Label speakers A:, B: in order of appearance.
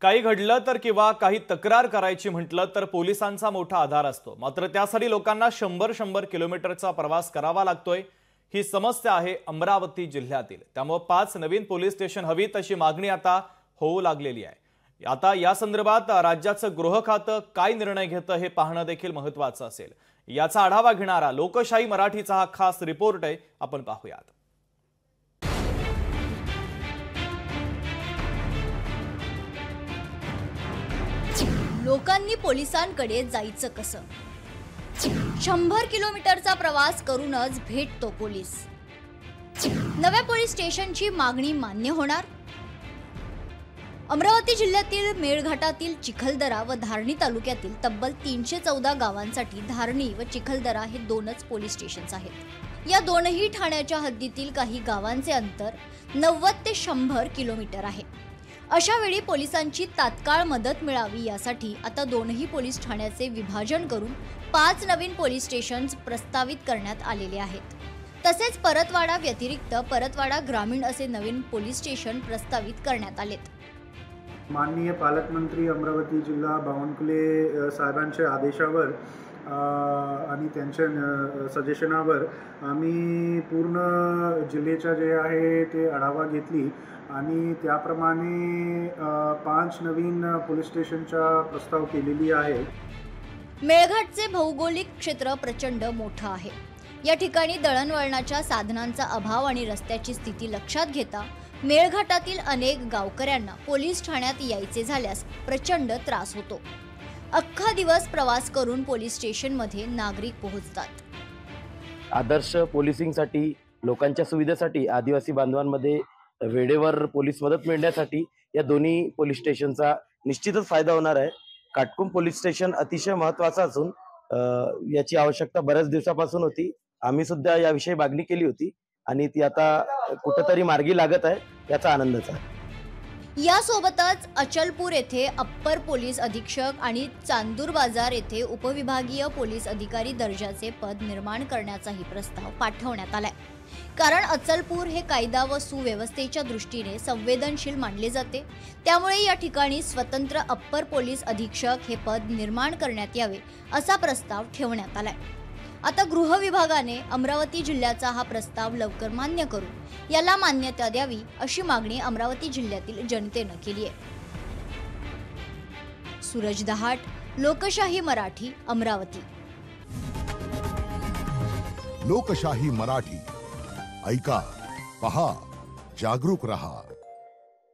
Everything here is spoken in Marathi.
A: काही घडलं तर किंवा काही तक्रार करायची म्हटलं तर पोलिसांचा मोठा आधार असतो। मात्र त्यासाठी लोकांना 100 किलोमीटरचा प्रवास करावा लागतोय। ही समस्या आहे अमरावती जिल्ह्यातील। त्यामुळे 5 नवीन पोलीस स्टेशन हवीत अशी मागणी आता होऊ लागलेली आहे। आता या संदर्भात राज्याचं गृह खातं काय निर्णय घेतं हे पाहणं देखील महत्त्वाचं असेल। याचा आढावा घेणारा लोकशाही मराठीचा हा खास रिपोर्ट आहे, आपण पाहूयात।
B: लोकांनी पोलिसांकडे जायचं कसं? 100 किलोमीटरचा प्रवास करूनच भेटतो पोलीस। नव्या पोलीस स्टेशनची मागणी मान्य होणार? अमरावती जिल्ह्यातील मेळघाटातील चिखलदरा व धारणी तालुक्यातील तब्बल 314 गावांसाठी धारणी व चिखलदरा हे दोनच पोलीस स्टेशन्स आहेत। या दोनही ठाण्याच्या हद्दीतील काही गावांचे अंतर 90 ते 100 किलोमीटर आहे। अशा वेळी पोलिसांची तात्काळ मदत मिळावी यासाठी आता दोनही पोलीस ठाण्याचे विभाजन करून 5 नवीन पोलीस स्टेशन्स प्रस्तावित करण्यात आलेले आहेत। तसेच परतवाडा व्यतिरिक्त परतवाडा ग्रामीण असे नवीन पोलीस स्टेशन प्रस्तावित करण्यात आलेत।
C: माननीय पालकमंत्री अमरावती जिल्हा बावनकुळे साहेबांच्या आदेशावर आणि त्यांच्या सजेशनावर आम्ही पूर्ण जिल्ह्याच्या जे आहे ते आढावा घेतली आणि त्याप्रमाणे 5 नवीन पोलीस स्टेशनचा प्रस्ताव केलेली आहे।
B: मेळघाटचे भौगोलिक क्षेत्र प्रचंड मोठं आहे। या ठिकाणी दळणवळणाच्या साधनांचा अभाव आणि रस्त्याची स्थिती लक्षात घेता मेळघाटातील अनेक गावकऱ्यांना पोलीस ठाण्यात यायचे झाल्यास प्रचंड त्रास होतो। अख्खा दिवस प्रवास करून पोलीस स्टेशनमध्ये नागरिक पोहोचतात।
D: आदर्श पोलिसिंगसाठी लोकांच्या सुविधेसाठी आदिवासी बांधवांमध्ये वेळेवर पोलीस मदत मिळण्यासाठी या दोन्ही पोलीस स्टेशनचा निश्चितच फायदा होणार आहे। काटकुम पोलीस स्टेशन अतिशय महत्त्वाचं असून याची आवश्यकता बऱ्याच दिवसापासून होती। आम्ही सुद्धा याविषयी मागणी केली होती आणि ती आता कुठेतरी मार्गी लागत आहे, याचा आनंदच आहे।
B: यासोबतच अचलपूर येथे अप्पर पोलीस अधीक्षक आणि चांदूर बाजार येथे उपविभागीय पोलीस अधिकारी दर्जाचे पद निर्माण करण्याचाही प्रस्ताव पाठवण्यात आलाय। कारण अचलपूर हे कायदा व सुव्यवस्थेच्या दृष्टीने संवेदनशील मानले जाते, त्यामुळे या ठिकाणी स्वतंत्र अप्पर पोलीस अधीक्षक हे पद निर्माण करण्यात यावे असा प्रस्ताव ठेवण्यात आलाय। आता गृह विभागाने अमरावती जिल्ह्याचा हा प्रस्ताव लवकर मान्य करून याला मान्यता द्यावी अशी मागणी अमरावती जिल्ह्यातील जनतेने केली आहे। सूरज दहाट, लोकशाही मराठी, अमरावती।
E: लोकशाही मराठी ऐका, पहा, जागरूक रहा।